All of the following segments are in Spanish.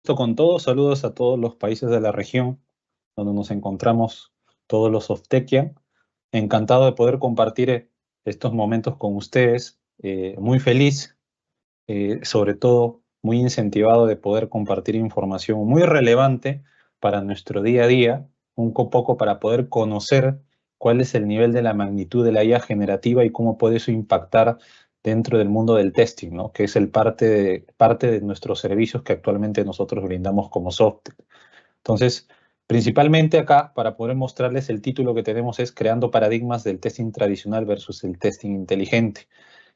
Con todos, saludos a todos los países de la región donde nos encontramos, todos los Softekia. Encantado de poder compartir estos momentos con ustedes. Muy feliz, sobre todo muy incentivado de poder compartir información muy relevante para nuestro día a día, poco para poder conocer cuál es el nivel de la magnitud de la IA generativa y cómo puede eso impactar dentro del mundo del testing, ¿no? Que es parte de nuestros servicios que actualmente nosotros brindamos como Softec. Entonces, principalmente acá, para poder mostrarles el título que tenemos es Creando paradigmas del testing tradicional versus el testing inteligente.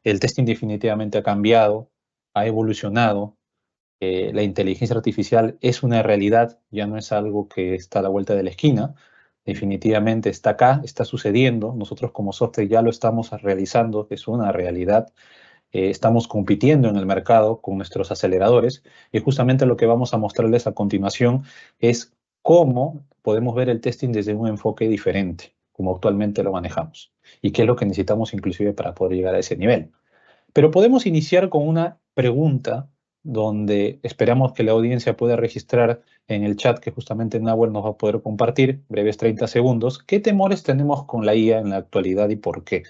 El testing definitivamente ha cambiado, ha evolucionado. La inteligencia artificial es una realidad, ya no es algo que está a la vuelta de la esquina. Definitivamente está acá, está sucediendo. Nosotros como software ya lo estamos realizando, es una realidad. Estamos compitiendo en el mercado con nuestros aceleradores y justamente lo que vamos a mostrarles a continuación es cómo podemos ver el testing desde un enfoque diferente, como actualmente lo manejamos, y qué es lo que necesitamos inclusive para poder llegar a ese nivel. Pero podemos iniciar con una pregunta donde esperamos que la audiencia pueda registrar en el chat que justamente Nahuel nos va a poder compartir, breves 30 segundos. ¿Qué temores tenemos con la IA en la actualidad y por qué?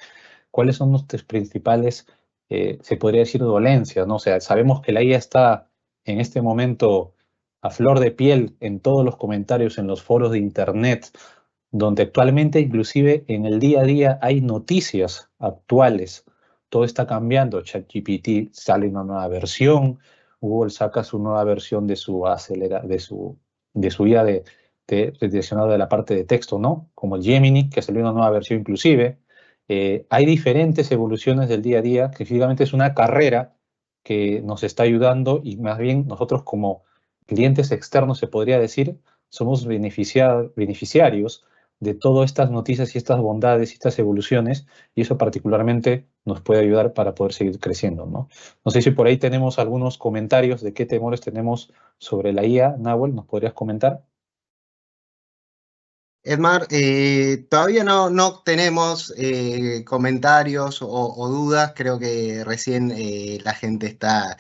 ¿Cuáles son nuestros principales, se podría decir, dolencias, ¿no? O sea, sabemos que la IA está en este momento a flor de piel en todos los comentarios, en los foros de Internet, donde actualmente inclusive en el día a día hay noticias actuales. Todo está cambiando. ChatGPT sale una nueva versión, Google saca su nueva versión de su IA direccionado de la parte de texto, ¿no? Como el Gemini, que salió una nueva versión inclusive. Hay diferentes evoluciones del día a día, que finalmente es una carrera que nos está ayudando y más bien nosotros como clientes externos, se podría decir, somos beneficiarios de todas estas noticias y estas bondades y estas evoluciones, y eso particularmente nos puede ayudar para poder seguir creciendo, ¿no? No sé si por ahí tenemos algunos comentarios de qué temores tenemos sobre la IA. Nahuel, ¿nos podrías comentar? Edmar, todavía no tenemos comentarios o dudas. Creo que recién la gente está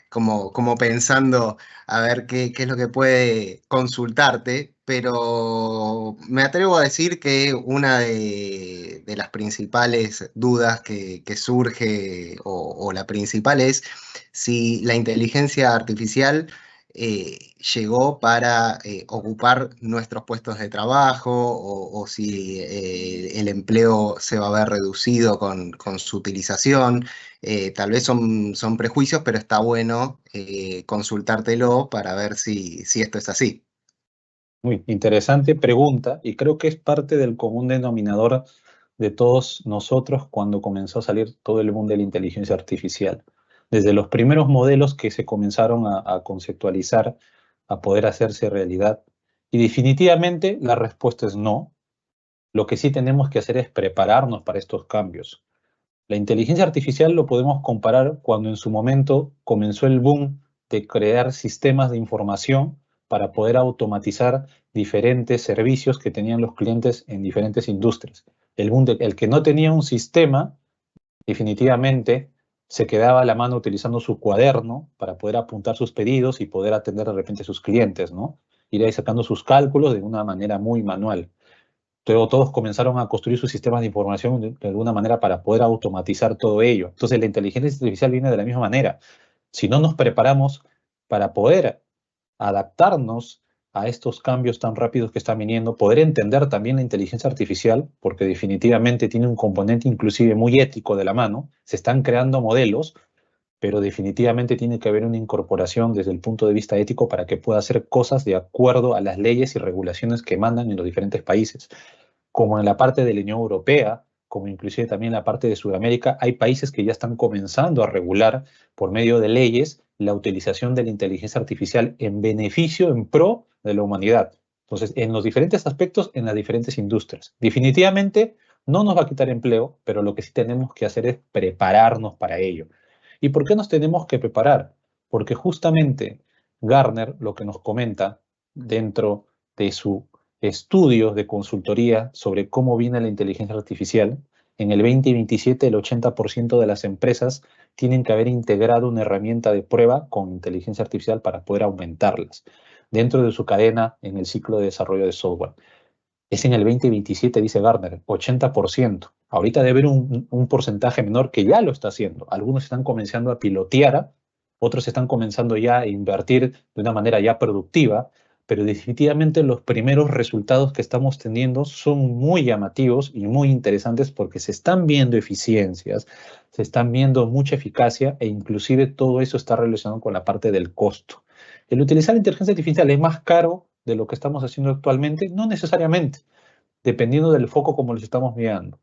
como pensando a ver qué es lo que puede consultarte, pero me atrevo a decir que una de las principales dudas que surge o la principal es si la inteligencia artificial llegó para ocupar nuestros puestos de trabajo o si el empleo se va a ver reducido con su utilización. Tal vez son prejuicios, pero está bueno consultártelo para ver si esto es así. Muy interesante pregunta y creo que es parte del común denominador de todos nosotros cuando comenzó a salir todo el mundo de la inteligencia artificial. Desde los primeros modelos que se comenzaron a conceptualizar, a poder hacerse realidad. Y definitivamente la respuesta es no. Lo que sí tenemos que hacer es prepararnos para estos cambios. La inteligencia artificial lo podemos comparar cuando en su momento comenzó el boom de crear sistemas de información para poder automatizar diferentes servicios que tenían los clientes en diferentes industrias. El que no tenía un sistema definitivamente se quedaba a la mano utilizando su cuaderno para poder apuntar sus pedidos y poder atender de repente a sus clientes, ¿no? Ir ahí sacando sus cálculos de una manera muy manual. Todos comenzaron a construir sus sistemas de información de alguna manera para poder automatizar todo ello. Entonces la inteligencia artificial viene de la misma manera. Si no nos preparamos para poder adaptarnos a estos cambios tan rápidos que están viniendo, poder entender también la inteligencia artificial, porque definitivamente tiene un componente inclusive muy ético de la mano, se están creando modelos, pero definitivamente tiene que haber una incorporación desde el punto de vista ético para que pueda hacer cosas de acuerdo a las leyes y regulaciones que mandan en los diferentes países, como en la parte de la Unión Europea, como inclusive también en la parte de Sudamérica, hay países que ya están comenzando a regular por medio de leyes la utilización de la inteligencia artificial en beneficio, en pro de la humanidad. Entonces, en los diferentes aspectos, en las diferentes industrias. Definitivamente no nos va a quitar empleo, pero lo que sí tenemos que hacer es prepararnos para ello. ¿Y por qué nos tenemos que preparar? Porque justamente Gartner lo que nos comenta dentro de su estudios de consultoría sobre cómo viene la inteligencia artificial en el 2027 el 80% de las empresas tienen que haber integrado una herramienta de prueba con inteligencia artificial para poder aumentarlas dentro de su cadena en el ciclo de desarrollo de software. Es en el 2027, dice Gartner, 80%. Ahorita debe haber un porcentaje menor que ya lo está haciendo. Algunos están comenzando a pilotear, otros están comenzando ya a invertir de una manera ya productiva, pero definitivamente los primeros resultados que estamos teniendo son muy llamativos y muy interesantes porque se están viendo eficiencias, se están viendo mucha eficacia e inclusive todo eso está relacionado con la parte del costo. El utilizar inteligencia artificial es más caro de lo que estamos haciendo actualmente, no necesariamente, dependiendo del foco como los estamos mirando.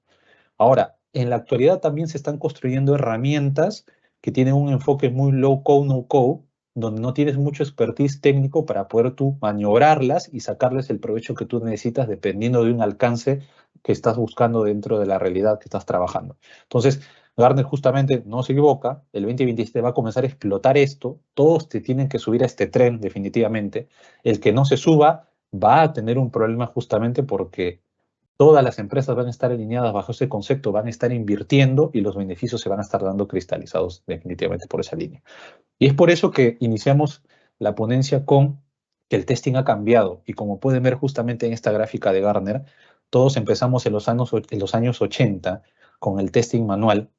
Ahora, en la actualidad también se están construyendo herramientas que tienen un enfoque muy low code, no code, donde no tienes mucho expertise técnico para poder tú maniobrarlas y sacarles el provecho que tú necesitas dependiendo de un alcance que estás buscando dentro de la realidad que estás trabajando. Entonces, Gartner justamente no se equivoca, el 2027 va a comenzar a explotar esto, todos te tienen que subir a este tren definitivamente, el que no se suba va a tener un problema justamente porque todas las empresas van a estar alineadas bajo ese concepto, van a estar invirtiendo y los beneficios se van a estar dando cristalizados definitivamente por esa línea. Y es por eso que iniciamos la ponencia con que el testing ha cambiado. Y como pueden ver justamente en esta gráfica de Gartner, todos empezamos en los años 80 con el testing manual,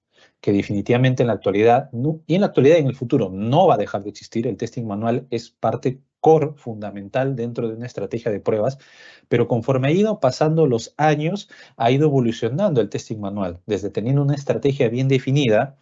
que definitivamente en la actualidad, y en la actualidad y en el futuro, no va a dejar de existir. El testing manual es parte core fundamental dentro de una estrategia de pruebas, pero conforme ha ido pasando los años, ha ido evolucionando el testing manual, desde teniendo una estrategia bien definida,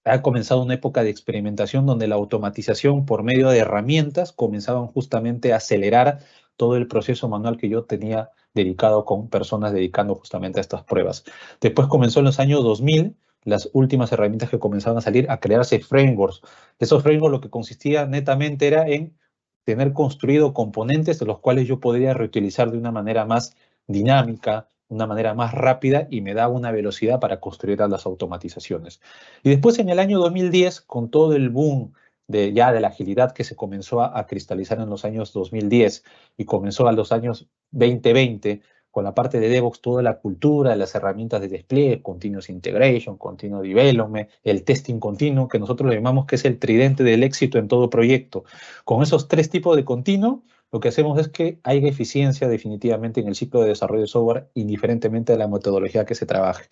ha comenzado una época de experimentación donde la automatización por medio de herramientas comenzaban justamente a acelerar todo el proceso manual que yo tenía dedicado con personas dedicando justamente a estas pruebas. Después comenzó en los años 2000, las últimas herramientas que comenzaban a salir, a crearse frameworks. Esos frameworks lo que consistía netamente era en tener construido componentes de los cuales yo podría reutilizar de una manera más dinámica, una manera más rápida y me daba una velocidad para construir las automatizaciones. Y después en el año 2010, con todo el boom de la agilidad que se comenzó a cristalizar en los años 2010 y comenzó a los años 2020, con la parte de DevOps, toda la cultura, las herramientas de despliegue, Continuous Integration, Continuous Development, el testing continuo, que nosotros le llamamos que es el tridente del éxito en todo proyecto. Con esos tres tipos de continuo, lo que hacemos es que haya eficiencia definitivamente en el ciclo de desarrollo de software, indiferentemente de la metodología que se trabaje.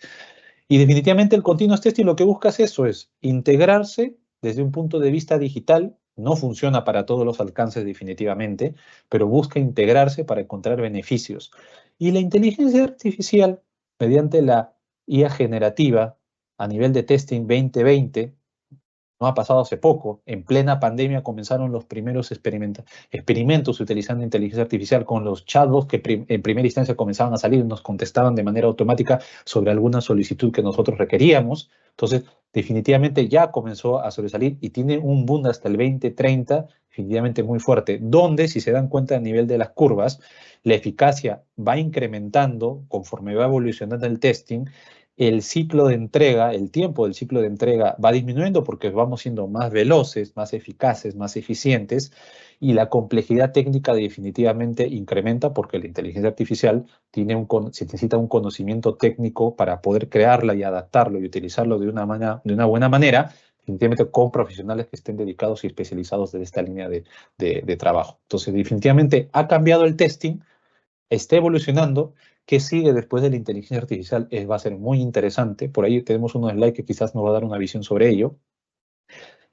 Y definitivamente el continuous testing lo que busca es eso, es integrarse desde un punto de vista digital. No funciona para todos los alcances definitivamente, pero busca integrarse para encontrar beneficios. Y la inteligencia artificial, mediante la IA generativa a nivel de testing 2020, no ha pasado hace poco. En plena pandemia comenzaron los primeros experimentos utilizando inteligencia artificial con los chatbots que en primera instancia comenzaban a salir, nos contestaban de manera automática sobre alguna solicitud que nosotros requeríamos. Entonces, definitivamente ya comenzó a sobresalir y tiene un boom hasta el 2030 definitivamente muy fuerte, donde, si se dan cuenta a nivel de las curvas, la eficacia va incrementando conforme va evolucionando el testing, el ciclo de entrega, el tiempo del ciclo de entrega va disminuyendo porque vamos siendo más veloces, más eficaces, más eficientes y la complejidad técnica definitivamente incrementa porque la inteligencia artificial se necesita un conocimiento técnico para poder crearla y adaptarlo y utilizarlo de una buena manera, definitivamente con profesionales que estén dedicados y especializados de esta línea de trabajo. Entonces, definitivamente ha cambiado el testing, está evolucionando. ¿Qué sigue después de la inteligencia artificial? Va a ser muy interesante. Por ahí tenemos unos slides que quizás nos va a dar una visión sobre ello.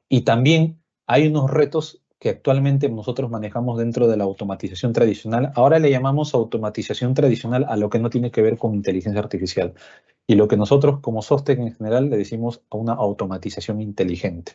Y también hay unos retos que actualmente nosotros manejamos dentro de la automatización tradicional. Ahora le llamamos automatización tradicional a lo que no tiene que ver con inteligencia artificial. Y lo que nosotros como software en general le decimos a una automatización inteligente.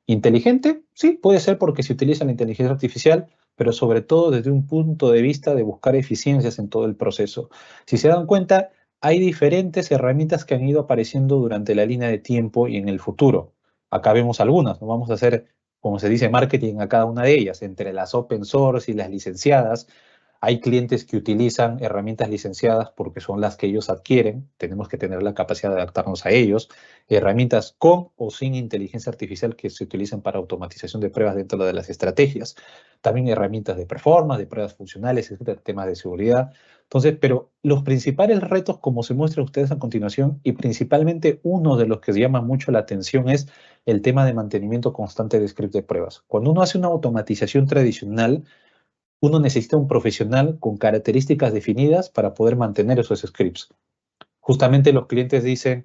¿Inteligente? Sí, puede ser porque se utiliza la inteligencia artificial, pero sobre todo desde un punto de vista de buscar eficiencias en todo el proceso. Si se dan cuenta, hay diferentes herramientas que han ido apareciendo durante la línea de tiempo y en el futuro. Acá vemos algunas, no vamos a hacer, como se dice, marketing a cada una de ellas, entre las open source y las licenciadas. Hay clientes que utilizan herramientas licenciadas porque son las que ellos adquieren. Tenemos que tener la capacidad de adaptarnos a ellos. Herramientas con o sin inteligencia artificial que se utilizan para automatización de pruebas dentro de las estrategias. También herramientas de performance, de pruebas funcionales, etcétera, temas de seguridad. Entonces, pero los principales retos, como se muestran ustedes a continuación, y principalmente uno de los que llama mucho la atención es el tema de mantenimiento constante de script de pruebas. Cuando uno hace una automatización tradicional, uno necesita un profesional con características definidas para poder mantener esos scripts. Justamente los clientes dicen,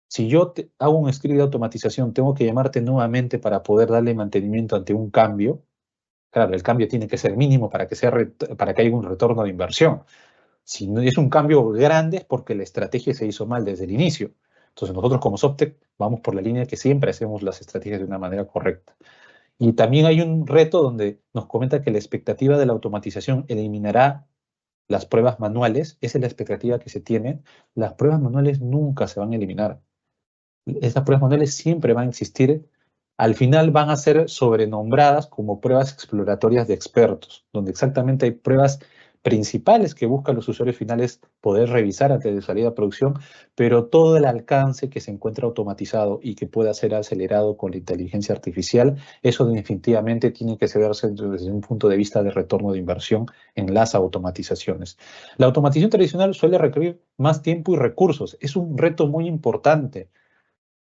si yo hago un script de automatización, tengo que llamarte nuevamente para poder darle mantenimiento ante un cambio. Claro, el cambio tiene que ser mínimo para que, para que haya un retorno de inversión. Si no es un cambio grande es porque la estrategia se hizo mal desde el inicio. Entonces nosotros como Soptech vamos por la línea que siempre hacemos las estrategias de una manera correcta. Y también hay un reto donde nos comenta que la expectativa de la automatización eliminará las pruebas manuales. Esa es la expectativa que se tiene. Las pruebas manuales nunca se van a eliminar. Estas pruebas manuales siempre van a existir. Al final van a ser sobrenombradas como pruebas exploratorias de expertos, donde exactamente hay pruebas principales que buscan los usuarios finales poder revisar antes de salir a producción, pero todo el alcance que se encuentra automatizado y que pueda ser acelerado con la inteligencia artificial, eso definitivamente tiene que verse desde un punto de vista de retorno de inversión en las automatizaciones. La automatización tradicional suele requerir más tiempo y recursos. Es un reto muy importante.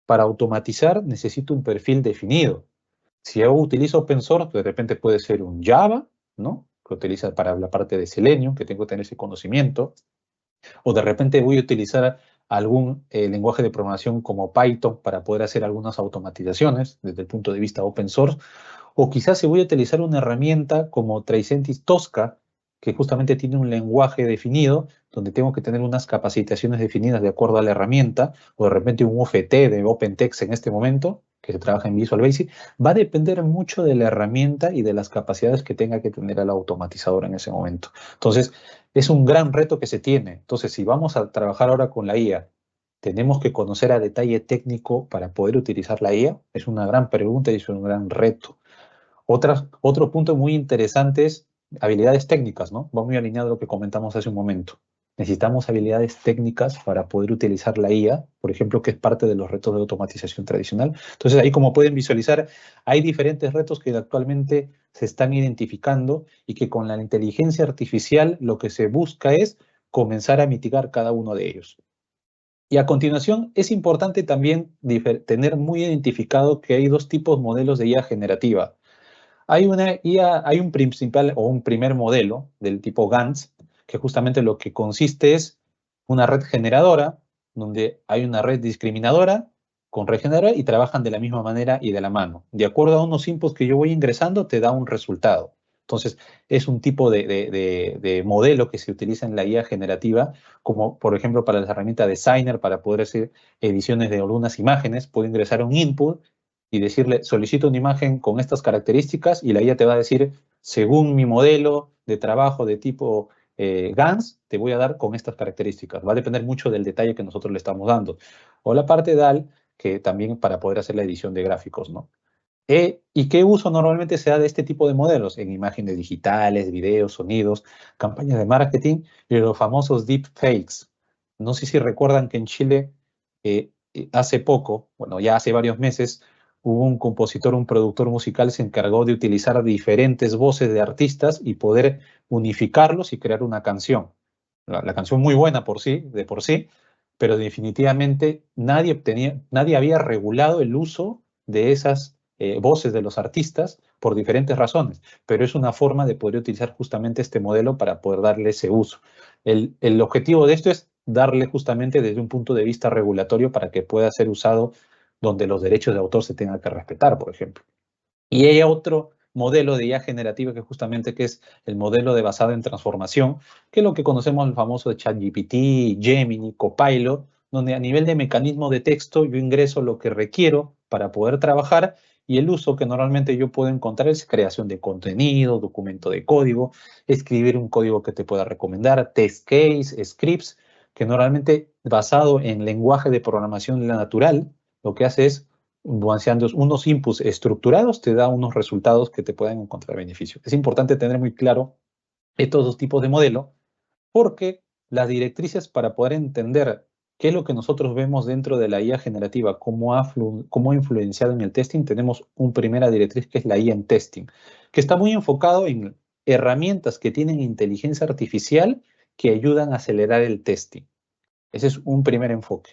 Para automatizar necesito un perfil definido. Si yo utilizo open source, de repente puede ser un Java, ¿no? Que utiliza para la parte de Selenium, que tengo que tener ese conocimiento. O de repente voy a utilizar algún lenguaje de programación como Python para poder hacer algunas automatizaciones desde el punto de vista open source. O quizás si voy a utilizar una herramienta como Tricentis Tosca, que justamente tiene un lenguaje definido, donde tengo que tener unas capacitaciones definidas de acuerdo a la herramienta, o de repente un UFT de OpenText en este momento, que se trabaja en Visual Basic, va a depender mucho de la herramienta y de las capacidades que tenga que tener el automatizador en ese momento. Entonces, es un gran reto que se tiene. Entonces, si vamos a trabajar ahora con la IA, ¿tenemos que conocer a detalle técnico para poder utilizar la IA? Es una gran pregunta y es un gran reto. Otro punto muy interesante es habilidades técnicas, ¿no? Va muy alineado a lo que comentamos hace un momento. Necesitamos habilidades técnicas para poder utilizar la IA, por ejemplo, que es parte de los retos de automatización tradicional. Entonces, ahí como pueden visualizar, hay diferentes retos que actualmente se están identificando y que con la inteligencia artificial lo que se busca es comenzar a mitigar cada uno de ellos. Y a continuación, es importante también tener muy identificado que hay dos tipos de modelos de IA generativa. Hay una IA, hay un principal o un primer modelo del tipo GANs, que justamente lo que consiste es una red generadora, donde hay una red discriminadora con red generadora y trabajan de la misma manera y de la mano. De acuerdo a unos inputs que yo voy ingresando, te da un resultado. Entonces, es un tipo de modelo que se utiliza en la IA generativa, como por ejemplo para la herramienta Designer, para poder hacer ediciones de algunas imágenes, puedo ingresar un input y decirle, solicito una imagen con estas características y la IA te va a decir, según mi modelo de trabajo de tipo GANs, te voy a dar con estas características. Va a depender mucho del detalle que nosotros le estamos dando. O la parte DAL, que también para poder hacer la edición de gráficos, ¿no? ¿Y qué uso normalmente se da de este tipo de modelos? En imágenes digitales, videos, sonidos, campañas de marketing y los famosos deepfakes. No sé si recuerdan que en Chile hace poco, bueno, ya hace varios meses, hubo un compositor, un productor musical, se encargó de utilizar diferentes voces de artistas y poder unificarlos y crear una canción. La canción muy buena por sí, de por sí, pero definitivamente nadie había regulado el uso de esas voces de los artistas por diferentes razones, pero es una forma de poder utilizar justamente este modelo para poder darle ese uso. El objetivo de esto es darle justamente desde un punto de vista regulatorio para que pueda ser usado donde los derechos de autor se tengan que respetar, por ejemplo. Y hay otro modelo de IA generativa que justamente que es el modelo de basado en transformación, que es lo que conocemos el famoso de ChatGPT, Gemini, Copilot, donde a nivel de mecanismo de texto yo ingreso lo que requiero para poder trabajar y el uso que normalmente yo puedo encontrar es creación de contenido, documento de código, escribir un código que te pueda recomendar, test case, scripts, que normalmente basado en lenguaje de programación natural, lo que hace es balanceando unos inputs estructurados te da unos resultados que te pueden encontrar beneficio. Es importante tener muy claro estos dos tipos de modelo, porque las directrices para poder entender qué es lo que nosotros vemos dentro de la IA generativa, cómo ha influenciado en el testing, tenemos una primera directriz que es la IA en testing, que está muy enfocado en herramientas que tienen inteligencia artificial que ayudan a acelerar el testing. Ese es un primer enfoque.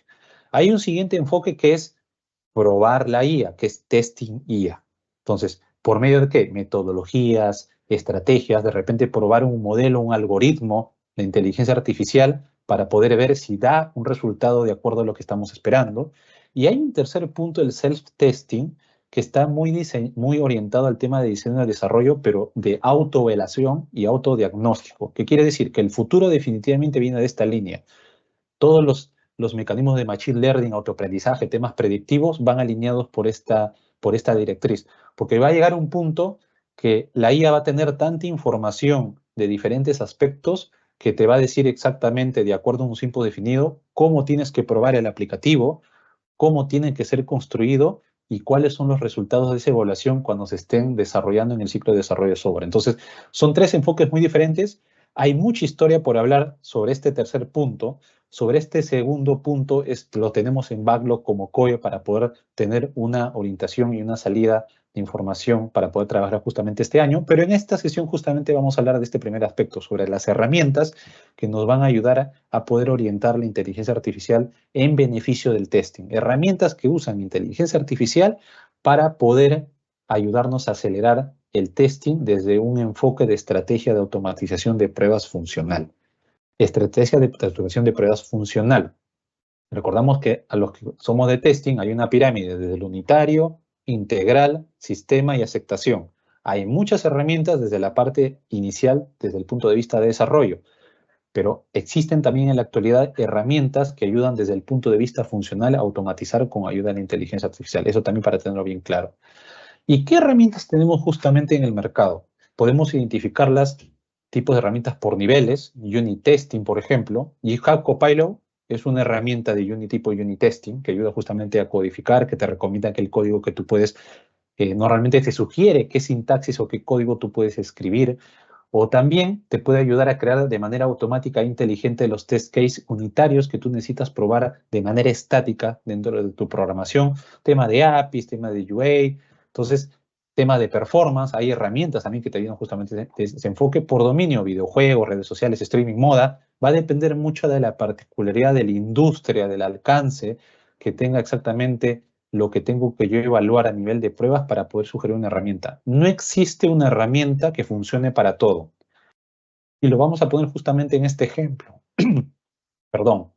Hay un siguiente enfoque que es probar la IA, que es testing IA. Entonces, ¿por medio de qué? Metodologías, estrategias, de repente probar un modelo, un algoritmo de inteligencia artificial para poder ver si da un resultado de acuerdo a lo que estamos esperando. Y hay un tercer punto, el self-testing, que está muy orientado al tema de diseño y desarrollo, pero de autoevaluación y autodiagnóstico, que quiere decir que el futuro definitivamente viene de esta línea. Todos los mecanismos de machine learning, autoaprendizaje, temas predictivos van alineados por esta directriz, porque va a llegar un punto que la IA va a tener tanta información de diferentes aspectos que te va a decir exactamente, de acuerdo a un tiempo definido, cómo tienes que probar el aplicativo, cómo tiene que ser construido y cuáles son los resultados de esa evaluación cuando se estén desarrollando en el ciclo de desarrollo de software. Entonces, son tres enfoques muy diferentes. Hay mucha historia por hablar sobre este tercer punto. Sobre este segundo punto lo tenemos en backlog como COE para poder tener una orientación y una salida de información para poder trabajar justamente este año. Pero en esta sesión justamente vamos a hablar de este primer aspecto, sobre las herramientas que nos van a ayudar a poder orientar la inteligencia artificial en beneficio del testing. Herramientas que usan inteligencia artificial para poder ayudarnos a acelerar el testing desde un enfoque de estrategia de automatización de pruebas funcional. Estrategia de automatización de pruebas funcional. Recordamos que a los que somos de testing hay una pirámide desde el unitario, integral, sistema y aceptación. Hay muchas herramientas desde la parte inicial, desde el punto de vista de desarrollo, pero existen también en la actualidad herramientas que ayudan desde el punto de vista funcional a automatizar con ayuda de la inteligencia artificial. Eso también para tenerlo bien claro. ¿Y qué herramientas tenemos justamente en el mercado? Podemos identificarlas, tipos de herramientas por niveles, Unit Testing, por ejemplo. GitHub Copilot es una herramienta de Unit tipo Unit Testing que ayuda justamente a codificar, que te recomienda que el código que tú puedes, normalmente te sugiere qué sintaxis o qué código tú puedes escribir, o también te puede ayudar a crear de manera automática e inteligente los test case unitarios que tú necesitas probar de manera estática dentro de tu programación. Tema de APIs, tema de UA. Entonces, tema de performance. Hay herramientas también que te ayudan justamente a ese enfoque por dominio, videojuegos, redes sociales, streaming, moda. Va a depender mucho de la particularidad de la industria, del alcance que tenga exactamente lo que tengo que yo evaluar a nivel de pruebas para poder sugerir una herramienta. No existe una herramienta que funcione para todo. Y lo vamos a poner justamente en este ejemplo. Perdón.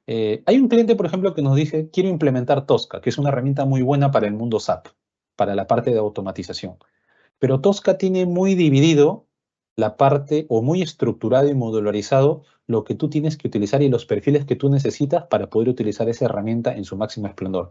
Hay un cliente, por ejemplo, que nos dice, quiero implementar Tosca, que es una herramienta muy buena para el mundo SAP, para la parte de automatización. Pero Tosca tiene muy dividido la parte, o muy estructurado y modularizado, lo que tú tienes que utilizar y los perfiles que tú necesitas para poder utilizar esa herramienta en su máximo esplendor.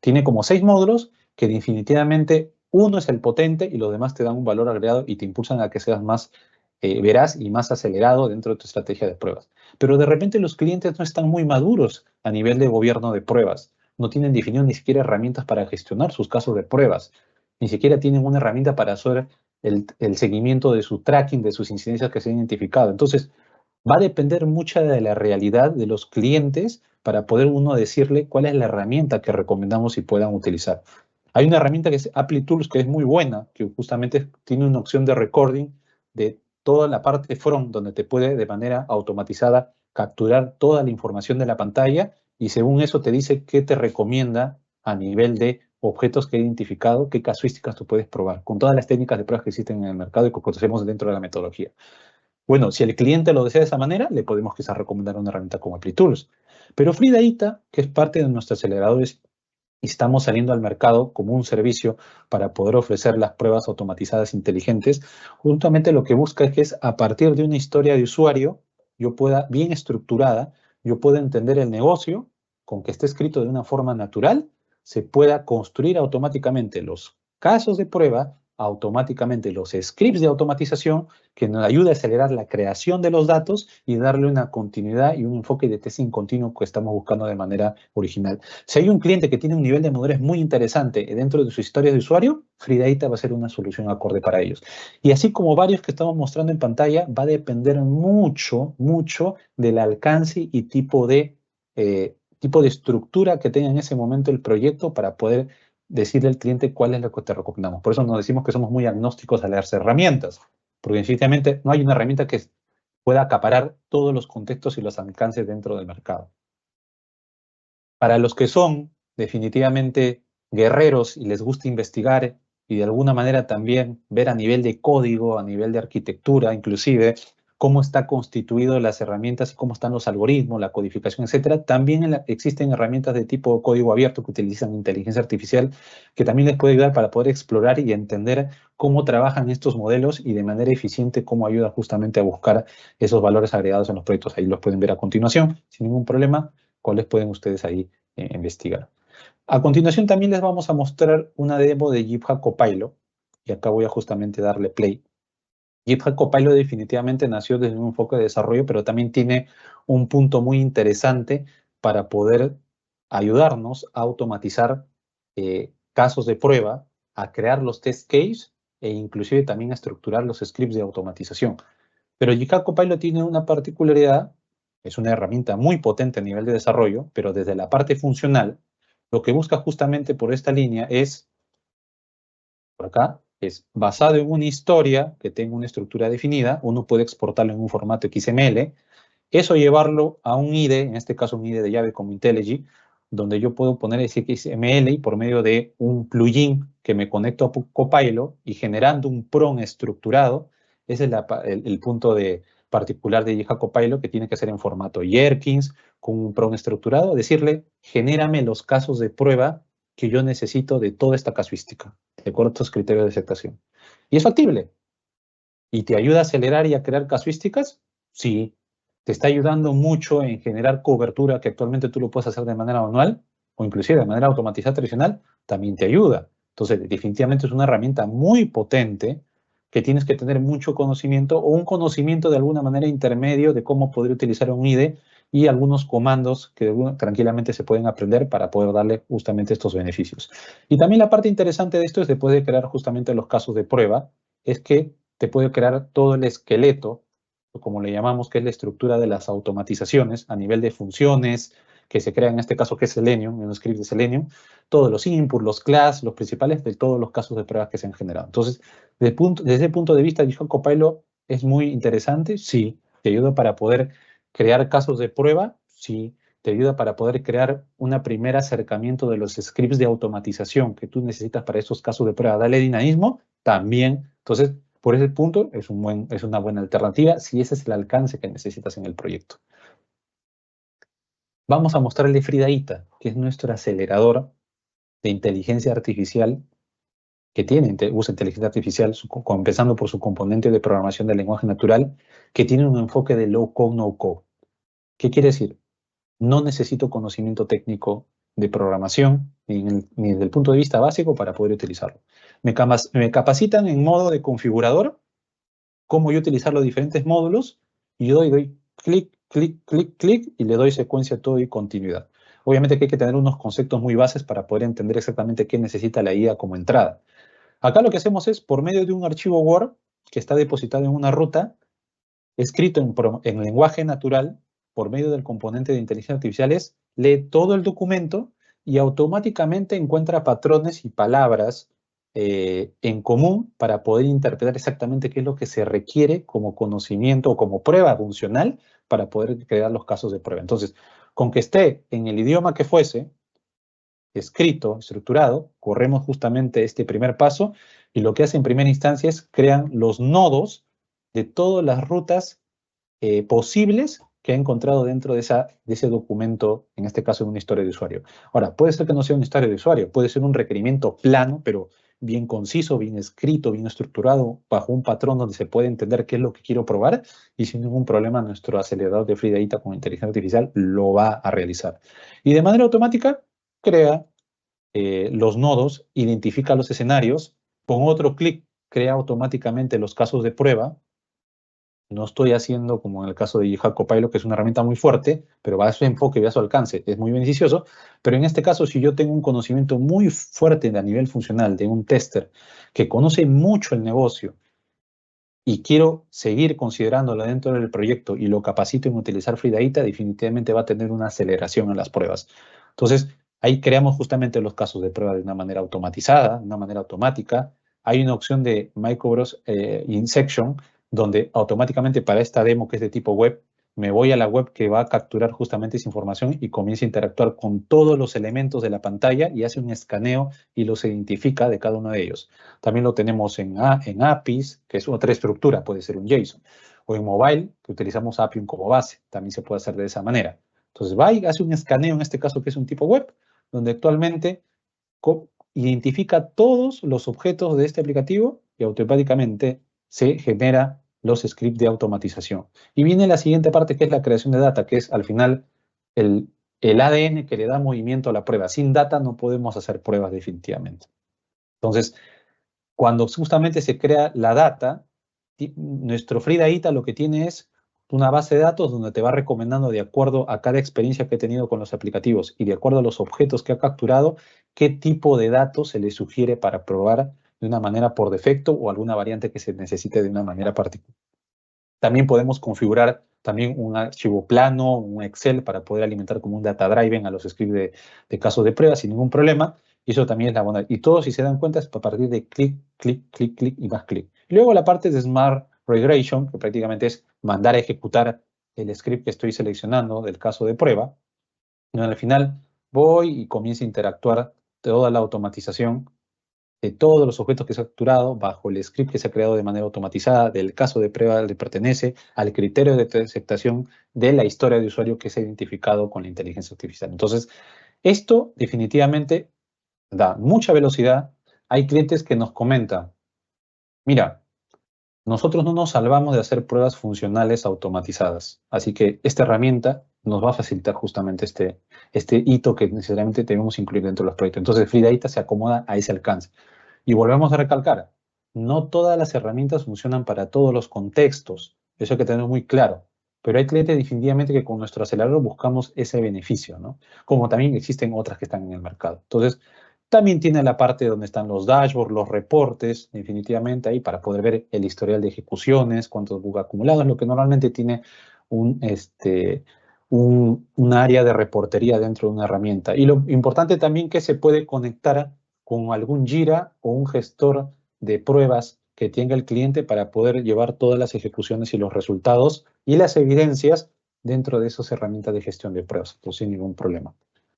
Tiene como 6 módulos que definitivamente uno es el potente y los demás te dan un valor agregado y te impulsan a que seas más veraz y más acelerado dentro de tu estrategia de pruebas. Pero de repente los clientes no están muy maduros a nivel de gobierno de pruebas. No tienen definido ni siquiera herramientas para gestionar sus casos de pruebas. Ni siquiera tienen una herramienta para hacer el seguimiento de su tracking, de sus incidencias que se han identificado. Entonces, va a depender mucho de la realidad de los clientes para poder uno decirle cuál es la herramienta que recomendamos y puedan utilizar. Hay una herramienta que es ApplyTools que es muy buena, que justamente tiene una opción de recording de toda la parte front, donde te puede de manera automatizada capturar toda la información de la pantalla y según eso te dice qué te recomienda a nivel de objetos que he identificado, qué casuísticas tú puedes probar, con todas las técnicas de pruebas que existen en el mercado y que conocemos dentro de la metodología. Bueno, si el cliente lo desea de esa manera, le podemos quizás recomendar una herramienta como ApplyTools. Pero FreeData, que es parte de nuestros aceleradores, y estamos saliendo al mercado como un servicio para poder ofrecer las pruebas automatizadas inteligentes, justamente lo que busca es que a partir de una historia de usuario, yo pueda, bien estructurada, yo pueda entender el negocio, con que esté escrito de una forma natural, se pueda construir automáticamente los casos de prueba automáticamente los scripts de automatización que nos ayuda a acelerar la creación de los datos y darle una continuidad y un enfoque de testing continuo que estamos buscando de manera original. Si hay un cliente que tiene un nivel de madurez muy interesante dentro de su historia de usuario, Freedata va a ser una solución acorde para ellos. Y así como varios que estamos mostrando en pantalla, va a depender mucho, mucho del alcance y tipo de estructura que tenga en ese momento el proyecto para poder decirle al cliente cuál es lo que te recomendamos. Por eso nos decimos que somos muy agnósticos a las herramientas, porque definitivamente no hay una herramienta que pueda acaparar todos los contextos y los alcances dentro del mercado. Para los que son definitivamente guerreros y les gusta investigar y de alguna manera también ver a nivel de código, a nivel de arquitectura, inclusive, cómo está constituido las herramientas y cómo están los algoritmos, la codificación, etcétera. También existen herramientas de tipo código abierto que utilizan inteligencia artificial que también les puede ayudar para poder explorar y entender cómo trabajan estos modelos y de manera eficiente cómo ayuda justamente a buscar esos valores agregados en los proyectos. Ahí los pueden ver a continuación, sin ningún problema, cuáles pueden ustedes ahí investigar. A continuación también les vamos a mostrar una demo de GitHub Copilot y acá voy a justamente darle play. GitHub Copilot definitivamente nació desde un enfoque de desarrollo, pero también tiene un punto muy interesante para poder ayudarnos a automatizar casos de prueba, a crear los test case e inclusive también a estructurar los scripts de automatización. Pero GitHub Copilot tiene una particularidad, es una herramienta muy potente a nivel de desarrollo, pero desde la parte funcional, lo que busca justamente por esta línea es, por acá, es basado en una historia que tenga una estructura definida, uno puede exportarlo en un formato XML, eso llevarlo a un IDE, en este caso un IDE de llave como IntelliJ, donde yo puedo poner ese XML y por medio de un plugin que me conecto a Copilot y generando un prompt estructurado, ese es el punto particular de GitHub Copilot que tiene que ser en formato Jenkins, con un prompt estructurado, decirle, genérame los casos de prueba que yo necesito de toda esta casuística, de acuerdo a estos criterios de aceptación. Y es factible. ¿Y te ayuda a acelerar y a crear casuísticas? Sí. ¿Te está ayudando mucho en generar cobertura que actualmente tú lo puedes hacer de manera manual o inclusive de manera automatizada tradicional? También te ayuda. Entonces, definitivamente es una herramienta muy potente que tienes que tener mucho conocimiento o un conocimiento de alguna manera intermedio de cómo poder utilizar un IDE y algunos comandos que tranquilamente se pueden aprender para poder darle justamente estos beneficios. Y también la parte interesante de esto es después de crear justamente los casos de prueba, es que te puede crear todo el esqueleto, o como le llamamos, que es la estructura de las automatizaciones a nivel de funciones que se crean, en este caso que es Selenium, en un script de Selenium, todos los inputs, los class, los principales de todos los casos de pruebas que se han generado. Entonces, desde ese punto de vista, GitHub Copilot es muy interesante, sí, te ayuda para poder crear casos de prueba, sí, te ayuda para poder crear un primer acercamiento de los scripts de automatización que tú necesitas para esos casos de prueba, darle dinamismo, también. Entonces, por ese punto, es una buena alternativa si ese es el alcance que necesitas en el proyecto. Vamos a mostrarle Freedata, que es nuestro acelerador de inteligencia artificial que usa inteligencia artificial, empezando por su componente de programación de lenguaje natural, que tiene un enfoque de low code, no code. ¿Qué quiere decir? No necesito conocimiento técnico de programación ni desde el punto de vista básico para poder utilizarlo. Me capacitan en modo de configurador, cómo yo utilizar los diferentes módulos, y yo doy clic, clic, clic, clic, y le doy secuencia todo y continuidad. Obviamente que hay que tener unos conceptos muy bases para poder entender exactamente qué necesita la IA como entrada. Acá lo que hacemos es, por medio de un archivo Word que está depositado en una ruta, escrito en lenguaje natural, por medio del componente de inteligencia artificial, lee todo el documento y automáticamente encuentra patrones y palabras en común para poder interpretar exactamente qué es lo que se requiere como conocimiento o como prueba funcional para poder crear los casos de prueba. Entonces, con que esté en el idioma que fuese, escrito, estructurado, corremos justamente este primer paso y lo que hace en primera instancia es crean los nodos de todas las rutas posibles que ha encontrado dentro de ese documento, en este caso en una historia de usuario. Ahora, puede ser que no sea una historia de usuario, puede ser un requerimiento plano, pero bien conciso, bien escrito, bien estructurado, bajo un patrón donde se puede entender qué es lo que quiero probar y sin ningún problema nuestro acelerador de Freedata con inteligencia artificial lo va a realizar. Y de manera automática crea los nodos, identifica los escenarios con otro clic crea automáticamente los casos de prueba. No estoy haciendo como en el caso de GitHub Copilot, que es una herramienta muy fuerte, pero va a su enfoque y va a su alcance, es muy beneficioso. Pero en este caso, si yo tengo un conocimiento muy fuerte a nivel funcional de un tester que conoce mucho el negocio y quiero seguir considerándolo dentro del proyecto y lo capacito en utilizar Free Data, definitivamente va a tener una aceleración en las pruebas. Entonces, ahí creamos justamente los casos de prueba de una manera automatizada, de una manera automática. Hay una opción de Microbros Insection, donde automáticamente para esta demo que es de tipo web, me voy a la web que va a capturar justamente esa información y comienza a interactuar con todos los elementos de la pantalla y hace un escaneo y los identifica de cada uno de ellos. También lo tenemos en APIs, que es otra estructura, puede ser un JSON. O en mobile, que utilizamos Appium como base, también se puede hacer de esa manera. Entonces va y hace un escaneo, en este caso que es un tipo web, donde actualmente identifica todos los objetos de este aplicativo y automáticamente se genera los scripts de automatización. Y viene la siguiente parte, que es la creación de data, que es al final el, el ADN que le da movimiento a la prueba. Sin data no podemos hacer pruebas definitivamente. Entonces, cuando justamente se crea la data, nuestro Free Data lo que tiene es una base de datos donde te va recomendando de acuerdo a cada experiencia que he tenido con los aplicativos y de acuerdo a los objetos que ha capturado, qué tipo de datos se le sugiere para probar de una manera por defecto o alguna variante que se necesite de una manera particular. También podemos configurar también un archivo plano, un Excel para poder alimentar como un data driven a los scripts de casos de prueba sin ningún problema. Y eso también es la bondad. Y todo, si se dan cuenta, es a partir de clic, clic, clic, clic y más clic. Y luego la parte de Smart Regression, que prácticamente es mandar a ejecutar el script que estoy seleccionando del caso de prueba. Y al final voy y comienzo a interactuar toda la automatización de todos los objetos que se ha capturado bajo el script que se ha creado de manera automatizada, del caso de prueba le pertenece al criterio de aceptación de la historia de usuario que se ha identificado con la inteligencia artificial. Entonces, esto definitivamente da mucha velocidad. Hay clientes que nos comentan, mira, nosotros no nos salvamos de hacer pruebas funcionales automatizadas, así que esta herramienta nos va a facilitar justamente este hito que necesariamente debemos incluir dentro de los proyectos. Entonces, Free Data se acomoda a ese alcance. Y volvemos a recalcar, no todas las herramientas funcionan para todos los contextos, eso hay que tener muy claro, pero hay clientes definitivamente que con nuestro acelerador buscamos ese beneficio, ¿no? Como también existen otras que están en el mercado. Entonces, también tiene la parte donde están los dashboards, los reportes, definitivamente ahí para poder ver el historial de ejecuciones, cuántos bugs acumulados, lo que normalmente tiene un área de reportería dentro de una herramienta. Y lo importante también que se puede conectar con algún Jira o un gestor de pruebas que tenga el cliente para poder llevar todas las ejecuciones y los resultados y las evidencias dentro de esas herramientas de gestión de pruebas, pues sin ningún problema.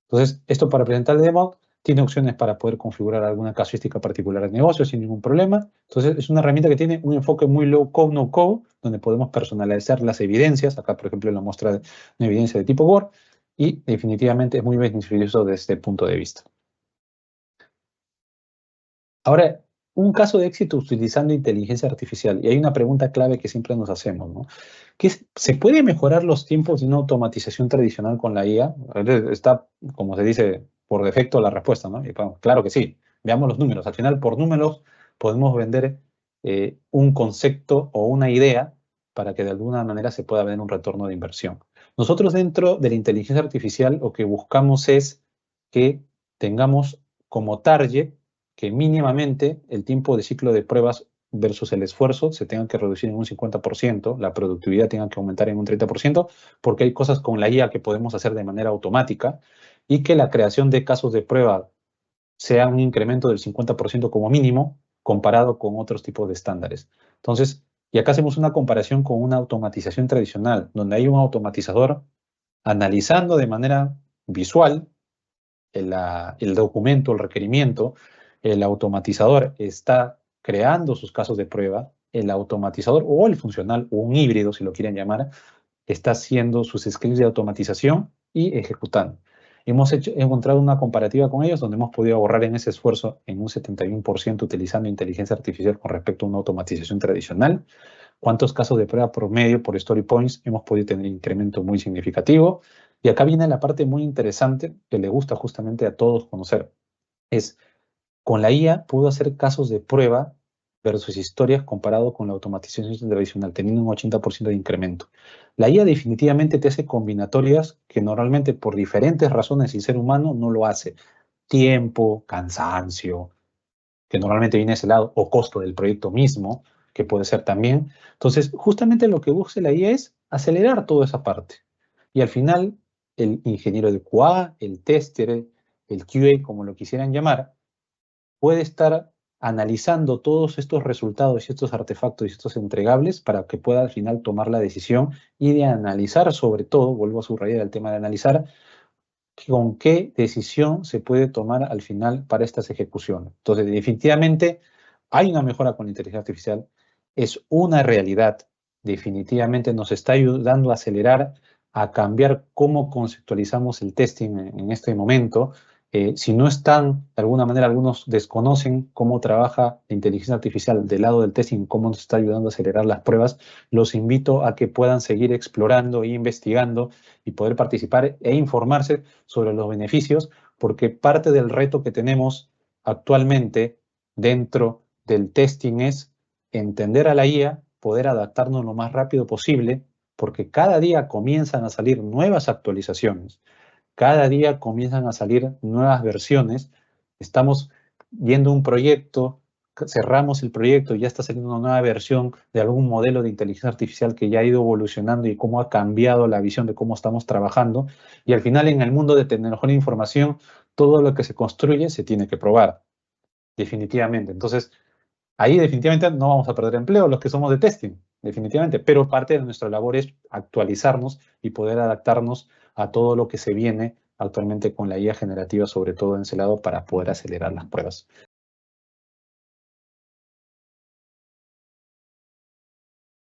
Entonces, esto para presentar el demo tiene opciones para poder configurar alguna casuística particular de negocio sin ningún problema. Entonces, es una herramienta que tiene un enfoque muy low code, no code, donde podemos personalizar las evidencias. Acá, por ejemplo, la muestra una evidencia de tipo Word y definitivamente es muy beneficioso desde este punto de vista. Ahora, un caso de éxito utilizando inteligencia artificial, y hay una pregunta clave que siempre nos hacemos, ¿no? ¿Se puede mejorar los tiempos de una automatización tradicional con la IA? Está, como se dice, por defecto la respuesta, ¿no? Y, bueno, claro que sí. Veamos los números. Al final, por números, podemos vender un concepto o una idea para que de alguna manera se pueda ver un retorno de inversión. Nosotros dentro de la inteligencia artificial lo que buscamos es que tengamos como target que mínimamente el tiempo de ciclo de pruebas versus el esfuerzo se tenga que reducir en un 50%, la productividad tenga que aumentar en un 30%, porque hay cosas con la IA que podemos hacer de manera automática y que la creación de casos de prueba sea un incremento del 50% como mínimo comparado con otros tipos de estándares. Entonces, y acá hacemos una comparación con una automatización tradicional, donde hay un automatizador analizando de manera visual el documento, el requerimiento, el automatizador está creando sus casos de prueba, el automatizador o el funcional o un híbrido, si lo quieren llamar, está haciendo sus scripts de automatización y ejecutando. Hemos encontrado una comparativa con ellos donde hemos podido ahorrar en ese esfuerzo en un 71% utilizando inteligencia artificial con respecto a una automatización tradicional. ¿Cuántos casos de prueba promedio por story points hemos podido tener incremento muy significativo? Y acá viene la parte muy interesante que le gusta justamente a todos conocer. Es Con la IA pudo hacer casos de prueba versus historias comparado con la automatización tradicional, teniendo un 80% de incremento. La IA definitivamente te hace combinatorias que normalmente por diferentes razones el ser humano no lo hace. Tiempo, cansancio, que normalmente viene a ese lado, o costo del proyecto mismo, que puede ser también. Entonces, justamente lo que busca la IA es acelerar toda esa parte. Y al final, el ingeniero de QA, el tester, el QA, como lo quisieran llamar, puede estar analizando todos estos resultados y estos artefactos y estos entregables para que pueda al final tomar la decisión y de analizar sobre todo, vuelvo a subrayar el tema de analizar, con qué decisión se puede tomar al final para estas ejecuciones. Entonces, definitivamente hay una mejora con la inteligencia artificial, es una realidad, definitivamente nos está ayudando a acelerar, a cambiar cómo conceptualizamos el testing en este momento. Si no están, de alguna manera, algunos desconocen cómo trabaja la inteligencia artificial del lado del testing, cómo nos está ayudando a acelerar las pruebas, los invito a que puedan seguir explorando e investigando y poder participar e informarse sobre los beneficios, porque parte del reto que tenemos actualmente dentro del testing es entender a la IA, poder adaptarnos lo más rápido posible, porque cada día comienzan a salir nuevas actualizaciones, cada día comienzan a salir nuevas versiones. Estamos viendo un proyecto, cerramos el proyecto y ya está saliendo una nueva versión de algún modelo de inteligencia artificial que ya ha ido evolucionando y cómo ha cambiado la visión de cómo estamos trabajando. Y al final, en el mundo de tecnología de información, todo lo que se construye se tiene que probar, definitivamente. Entonces, ahí definitivamente no vamos a perder empleo los que somos de testing, definitivamente, pero parte de nuestra labor es actualizarnos y poder adaptarnos a todo lo que se viene actualmente con la IA generativa, sobre todo en ese lado, para poder acelerar las pruebas.